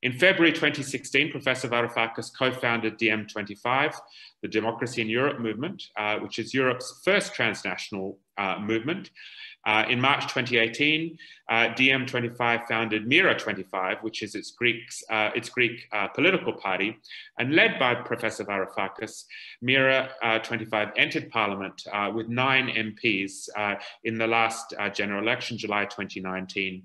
In February 2016, Professor Varoufakis co-founded DiEM25, the Democracy in Europe movement, which is Europe's first transnational movement. In March 2018, DiEM25 founded Mira25, which is its Greek political party, and led by Professor Varoufakis, Mira25 entered parliament with 9 MPs in the last general election, July 2019,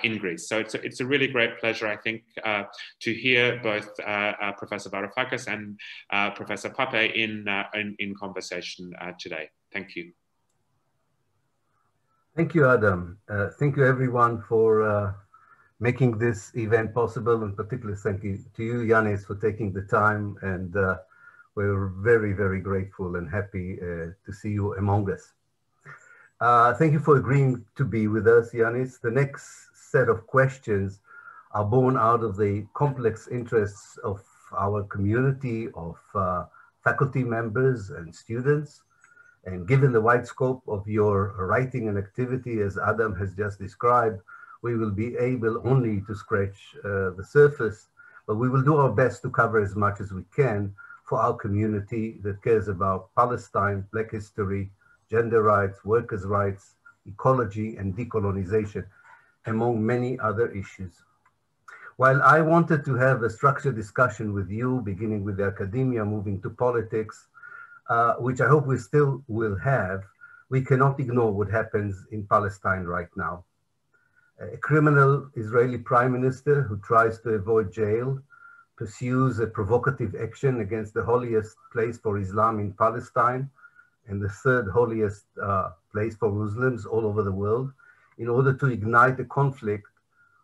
in Greece. So it's a really great pleasure, I think, to hear both Professor Varoufakis and Professor Pape in conversation today. Thank you. Thank you, Adam. Thank you, everyone, for making this event possible, and particularly thank you to you, Yanis, for taking the time. And we're very, very grateful and happy to see you among us. Thank you for agreeing to be with us, Yanis. The next set of questions are born out of the complex interests of our community of faculty members and students. And given the wide scope of your writing and activity, as Adam has just described, we will be able only to scratch the surface, but we will do our best to cover as much as we can for our community that cares about Palestine, Black history, gender rights, workers' rights, ecology, and decolonization, among many other issues. While I wanted to have a structured discussion with you, beginning with the academia, moving to politics, which I hope we still will have, we cannot ignore what happens in Palestine right now. A criminal Israeli prime minister who tries to avoid jail, pursues a provocative action against the holiest place for Islam in Palestine and the third holiest place for Muslims all over the world, in order to ignite a conflict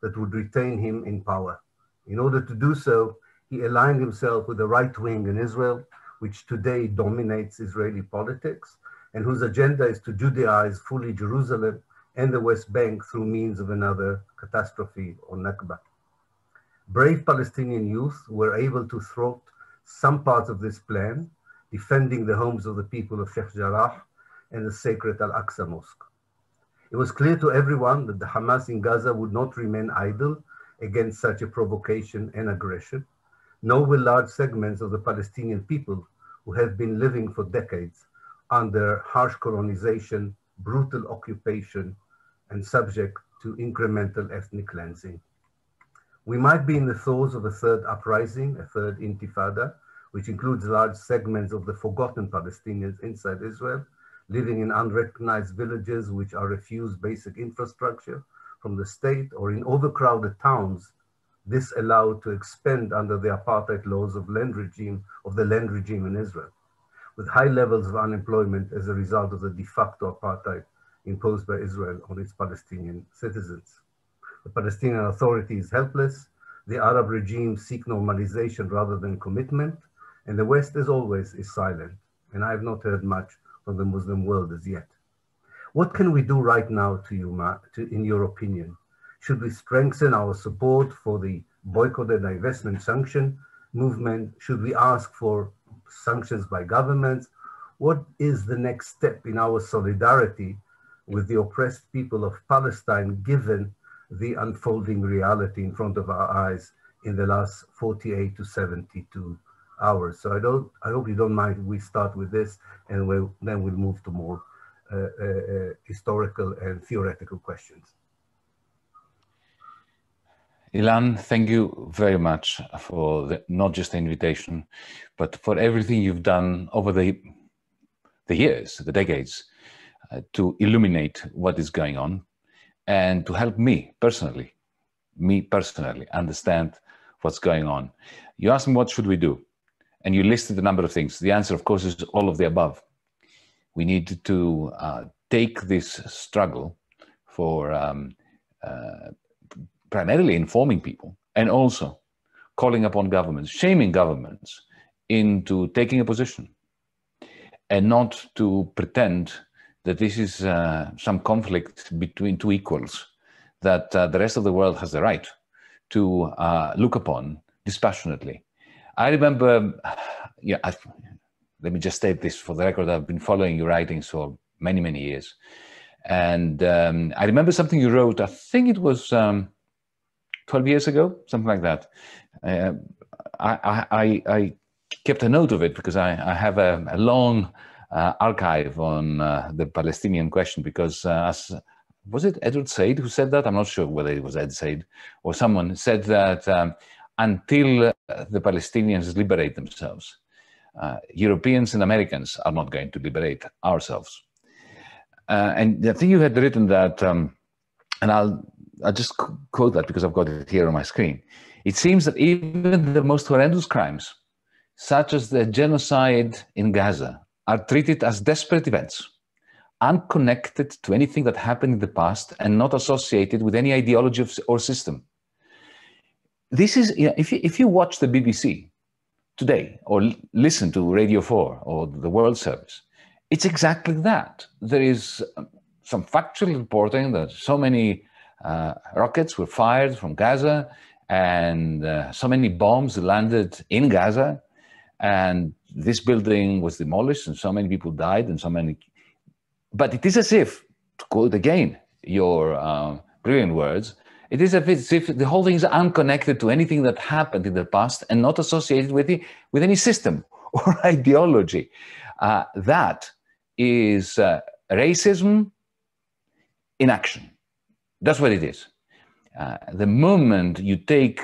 that would retain him in power. In order to do so, he aligned himself with the right wing in Israel, which today dominates Israeli politics, and whose agenda is to Judaize fully Jerusalem and the West Bank through means of another catastrophe or Nakba. Brave Palestinian youth were able to thwart some parts of this plan, defending the homes of the people of Sheikh Jarrah and the sacred Al-Aqsa Mosque. It was clear to everyone that the Hamas in Gaza would not remain idle against such a provocation and aggression, nor will large segments of the Palestinian people who have been living for decades under harsh colonization, brutal occupation, and subject to incremental ethnic cleansing. We might be in the throes of a third uprising, a third intifada, which includes large segments of the forgotten Palestinians inside Israel, living in unrecognized villages which are refused basic infrastructure from the state, or in overcrowded towns, this allowed to expand under the apartheid laws of the land regime in Israel, with high levels of unemployment as a result of the de facto apartheid imposed by Israel on its Palestinian citizens. The Palestinian Authority is helpless, the Arab regime seek normalization rather than commitment, and the West, as always, is silent. And I have not heard much from the Muslim world as yet. What can we do right now, in your opinion? Should we strengthen our support for the boycott and divestment sanction movement? Should we ask for sanctions by governments? What is the next step in our solidarity with the oppressed people of Palestine, given the unfolding reality in front of our eyes in the last 48 to 72 hours? So I hope you don't mind if we start with this, and then we'll move to more historical and theoretical questions. Ilan, thank you very much for not just the invitation, but for everything you've done over the years, the decades, to illuminate what is going on and to help me personally understand what's going on. You asked me, what should we do? And you listed a number of things. The answer, of course, is all of the above. We need to take this struggle for primarily informing people and also calling upon governments, shaming governments into taking a position, and not to pretend that this is some conflict between two equals that the rest of the world has the right to look upon dispassionately. I remember, let me just state this for the record, I've been following your writings for many, many years. And I remember something you wrote, I think it was 12 years ago, something like that. I kept a note of it because I have a long archive on the Palestinian question, because was it Edward Said who said that? I'm not sure whether it was Ed Said or someone said that until the Palestinians liberate themselves, Europeans and Americans are not going to liberate ourselves. And I think you had written that, and I'll just quote that because I've got it here on my screen. It seems that even the most horrendous crimes, such as the genocide in Gaza, are treated as desperate events, unconnected to anything that happened in the past and not associated with any ideology or system. This is, if you watch the BBC today or listen to Radio 4 or the World Service, it's exactly that. There is some factual reporting that so many rockets were fired from Gaza, and so many bombs landed in Gaza, and this building was demolished, and so many people died, and so many. But it is as if, to quote again your brilliant words, it is as if the whole thing is unconnected to anything that happened in the past and not associated with any system or ideology. That is racism in action. That's what it is. The moment you take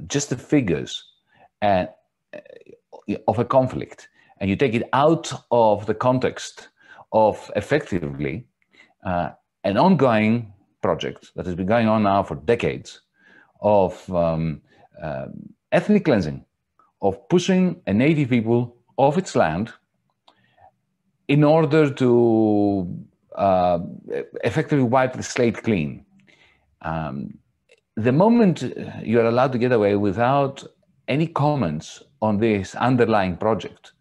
just the figures of a conflict and you take it out of the context of effectively an ongoing project that has been going on now for decades of ethnic cleansing, of pushing a native people off its land in order to effectively wipe the slate clean. The moment you are allowed to get away without any comments on this underlying project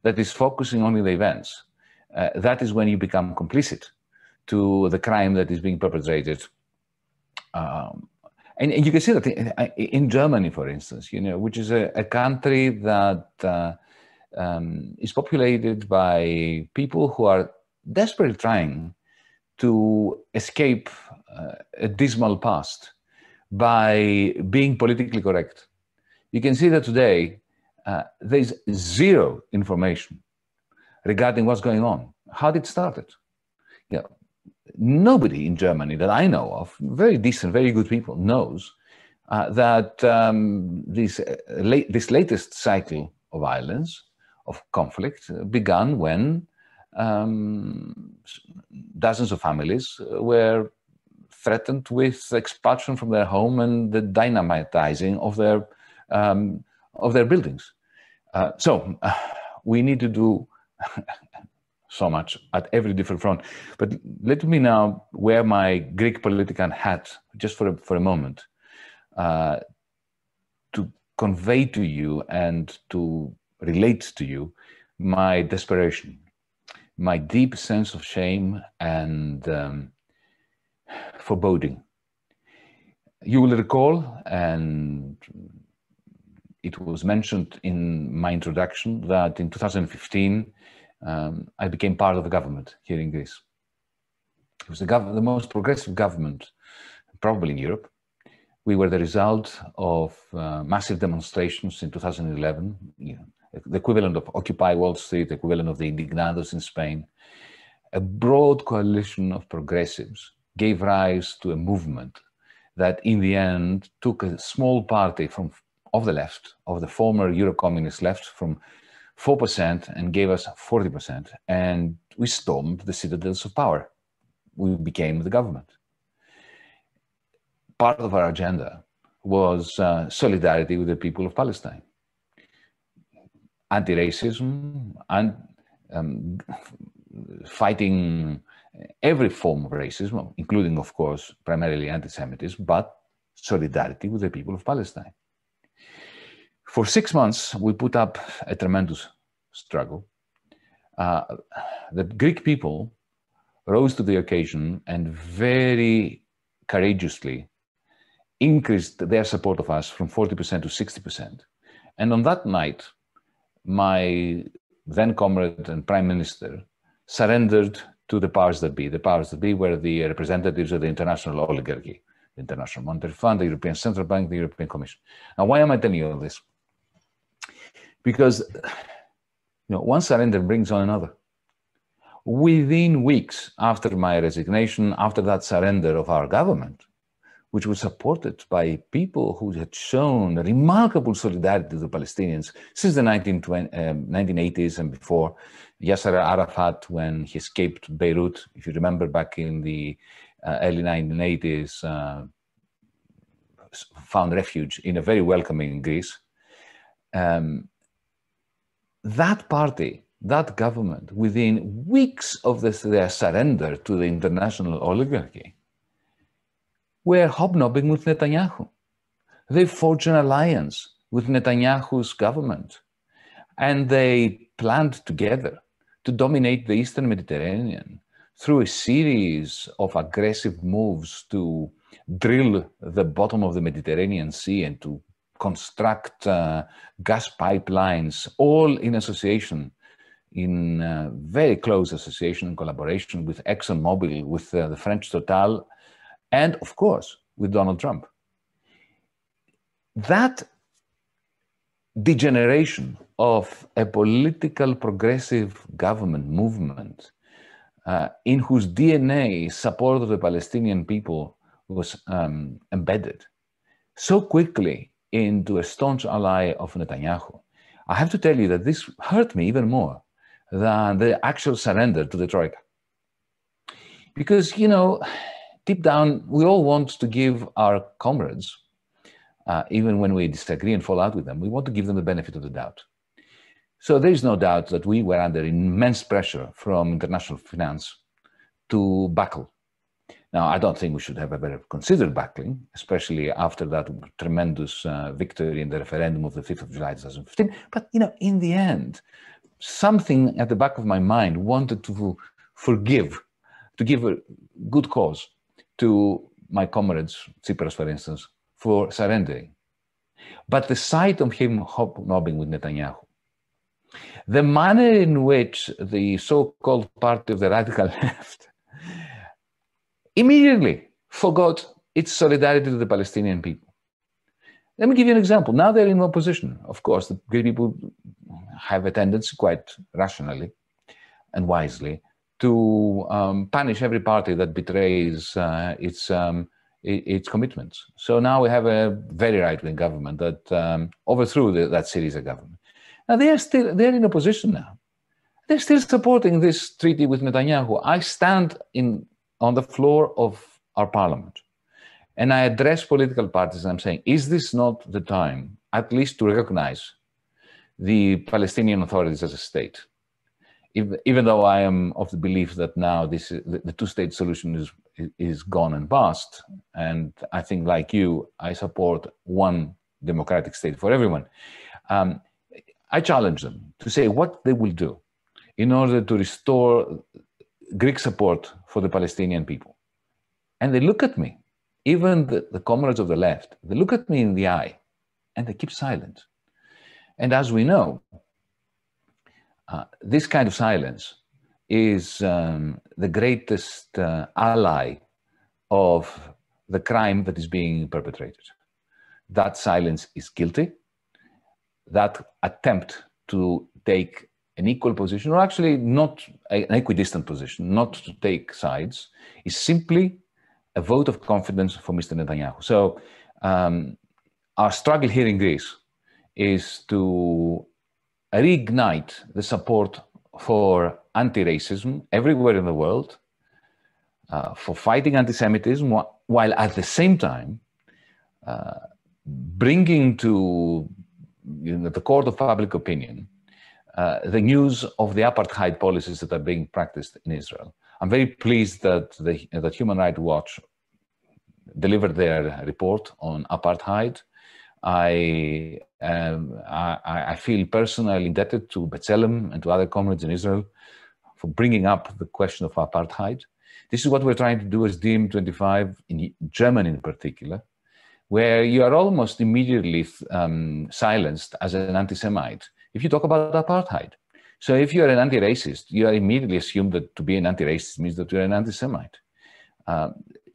that is focusing only on the events, that is when you become complicit to the crime that is being perpetrated. And you can see that in Germany, for instance, which is a country that is populated by people who are desperately trying to escape a dismal past by being politically correct. You can see that today there's zero information regarding what's going on, how it started. Nobody in Germany that I know of, very decent, very good people, knows that this latest cycle of violence, of conflict, began when dozens of families were threatened with expulsion from their home and the dynamitizing of their buildings. So we need to do so much at every different front. But let me now wear my Greek politician hat just for a moment to convey to you and to relate to you my desperation, my deep sense of shame and foreboding. You will recall, and it was mentioned in my introduction, that in 2015, I became part of the government here in Greece. It was the most progressive government probably in Europe. We were the result of massive demonstrations in 2011, the equivalent of Occupy Wall Street, the equivalent of the Indignados in Spain. A broad coalition of progressives gave rise to a movement that in the end took a small party of the left, of the former Euro-communist left, from 4% and gave us 40%. And we stormed the citadels of power. We became the government. Part of our agenda was solidarity with the people of Palestine. Anti-racism and fighting every form of racism, including, of course, primarily anti-Semitism, but solidarity with the people of Palestine. For 6 months, we put up a tremendous struggle. The Greek people rose to the occasion and very courageously increased their support of us from 40% to 60%. And on that night, my then comrade and prime minister surrendered to the powers that be. The powers that be were the representatives of the international oligarchy, the International Monetary Fund, the European Central Bank, the European Commission. Now, why am I telling you all this? Because one surrender brings on another. Within weeks after my resignation, after that surrender of our government, which was supported by people who had shown remarkable solidarity to the Palestinians since the 1980s and before. Yasser Arafat, when he escaped Beirut, if you remember back in the early 1980s, found refuge in a very welcoming Greece. That party, that government, within weeks of their surrender to the international oligarchy, were hobnobbing with Netanyahu. They forged an alliance with Netanyahu's government, and they planned together to dominate the Eastern Mediterranean through a series of aggressive moves to drill the bottom of the Mediterranean Sea and to construct gas pipelines, all in association, in very close association and collaboration with ExxonMobil, with the French Total, and of course, with Donald Trump. That degeneration of a political progressive government movement in whose DNA support of the Palestinian people was embedded so quickly into a staunch ally of Netanyahu, I have to tell you that this hurt me even more than the actual surrender to the Troika. Because, deep down, we all want to give our comrades, even when we disagree and fall out with them, we want to give them the benefit of the doubt. So there is no doubt that we were under immense pressure from international finance to buckle. Now, I don't think we should have ever considered buckling, especially after that tremendous victory in the referendum of the 5th of July 2015. But, in the end, something at the back of my mind wanted to forgive, to give a good cause to my comrades, Tsipras, for instance, for surrendering. But the sight of him hobnobbing with Netanyahu, the manner in which the so-called party of the radical left immediately forgot its solidarity to the Palestinian people. Let me give you an example. Now they're in opposition. Of course, the Greek people have a tendency, quite rationally and wisely, to punish every party that betrays its commitments. So now we have a very right-wing government that overthrew that Syriza government. Now they're in opposition now. They're still supporting this treaty with Netanyahu. I stand on the floor of our parliament and I address political parties and I'm saying, is this not the time, at least to recognize the Palestinian authorities as a state? Even though I am of the belief that now the two-state solution is gone and past, and I think, like you, I support one democratic state for everyone. I challenge them to say what they will do in order to restore Greek support for the Palestinian people. And they look at me, even the comrades of the left, they look at me in the eye and they keep silent. And as we know, this kind of silence is the greatest ally of the crime that is being perpetrated. That silence is guilty. That attempt to take an equal position, or actually not an equidistant position, not to take sides, is simply a vote of confidence for Mr. Netanyahu. So our struggle here in Greece is to reignite the support for anti-racism everywhere in the world, for fighting anti-Semitism, while at the same time bringing to the court of public opinion the news of the apartheid policies that are being practiced in Israel. I'm very pleased that Human Rights Watch delivered their report on apartheid. I feel personally indebted to B'Tselem and to other comrades in Israel for bringing up the question of apartheid. This is what we're trying to do as DiEM25 in Germany in particular, where you are almost immediately silenced as an anti-Semite if you talk about apartheid. So if you're an anti-racist, you are immediately assumed that to be an anti-racist means that you're an anti-Semite.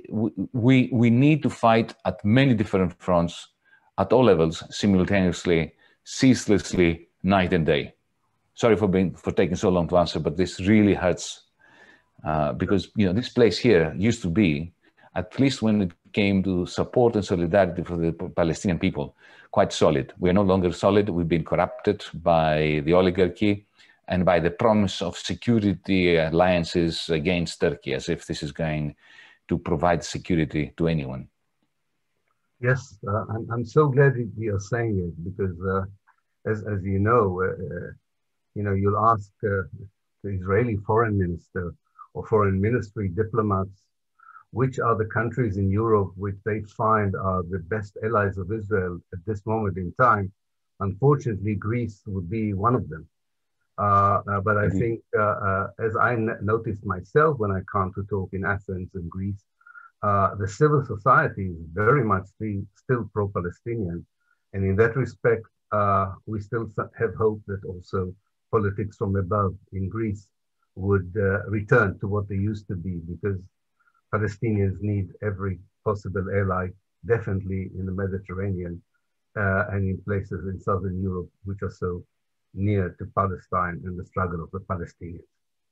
we need to fight at many different fronts, at all levels, simultaneously, ceaselessly, night and day. Sorry for taking so long to answer, but this really hurts because this place here used to be, at least when it came to support and solidarity for the Palestinian people, quite solid. We are no longer solid. We've been corrupted by the oligarchy and by the promise of security alliances against Turkey, as if this is going to provide security to anyone. Yes, I'm so glad that you're saying it, because as you know, you'll ask the Israeli foreign minister or foreign ministry diplomats which are the countries in Europe which they find are the best allies of Israel at this moment in time. Unfortunately, Greece would be one of them. But I think, as I noticed myself when I come to talk in Athens and Greece, the civil society is very much still pro-Palestinian. And in that respect, we still have hope that also politics from above in Greece would return to what they used to be, because Palestinians need every possible ally, definitely in the Mediterranean and in places in Southern Europe, which are so near to Palestine and the struggle of the Palestinians.